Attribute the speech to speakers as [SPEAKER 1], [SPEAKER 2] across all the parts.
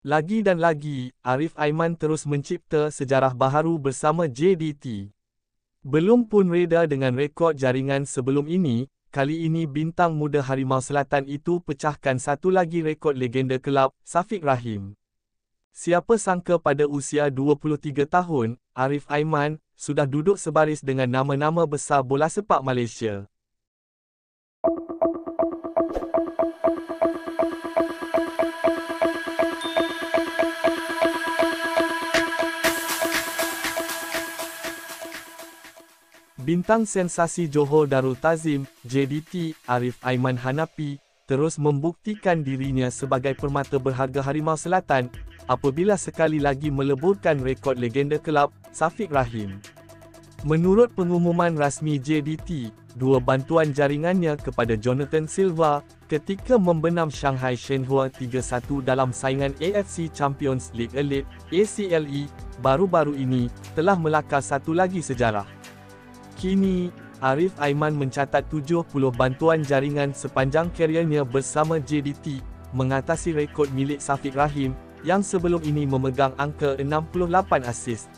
[SPEAKER 1] Lagi dan lagi, Arif Aiman terus mencipta sejarah baharu bersama JDT. Belum pun reda dengan rekod jaringan sebelum ini, kali ini bintang muda Harimau Selatan itu pecahkan satu lagi rekod legenda kelab, Safiq Rahim. Siapa sangka pada usia 23 tahun, Arif Aiman sudah duduk sebaris dengan nama-nama besar bola sepak Malaysia. Bintang sensasi Johor Darul Ta'zim, JDT, Arif Aiman Hanapi, terus membuktikan dirinya sebagai permata berharga Harimau Selatan, apabila sekali lagi meleburkan rekod legenda kelab, Safiq Rahim. Menurut pengumuman rasmi JDT, dua bantuan jaringannya kepada Jonathan Silva, ketika membenam Shanghai Shenhua 3-1 dalam saingan AFC Champions League Elite, ACLE, baru-baru ini, telah melakar satu lagi sejarah. Kini, Arif Aiman mencatat 70 bantuan jaringan sepanjang kariernya bersama JDT, mengatasi rekod milik Safiq Rahim, yang sebelum ini memegang angka 68 assist.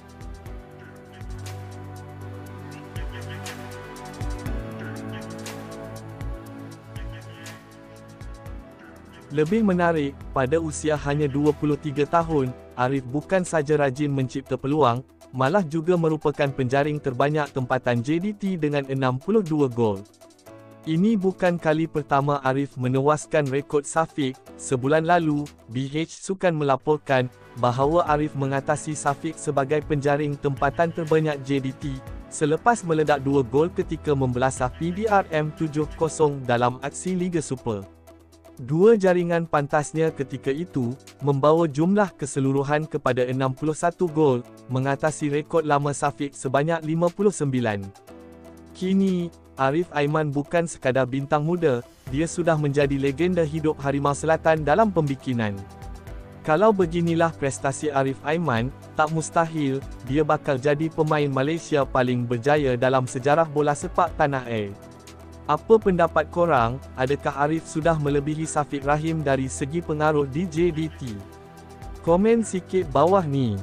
[SPEAKER 1] Lebih menarik, pada usia hanya 23 tahun, Arif bukan saja rajin mencipta peluang, malah juga merupakan penjaring terbanyak tempatan JDT dengan 62 gol. Ini bukan kali pertama Arif menewaskan rekod Safiq. Sebulan lalu, BH Sukan melaporkan bahawa Arif mengatasi Safiq sebagai penjaring tempatan terbanyak JDT, selepas meledak 2 gol ketika membelasah PDRM 7-0 dalam aksi Liga Super. Dua jaringan pantasnya ketika itu, membawa jumlah keseluruhan kepada 61 gol, mengatasi rekod lama Safiq sebanyak 59. Kini, Arif Aiman bukan sekadar bintang muda, dia sudah menjadi legenda hidup Harimau Selatan dalam pembikinan. Kalau beginilah prestasi Arif Aiman, tak mustahil, dia bakal jadi pemain Malaysia paling berjaya dalam sejarah bola sepak tanah air. Apa pendapat korang? Adakah Arif sudah melebihi Safiq Rahim dari segi pengaruh di JDT? Komen sikit bawah ni.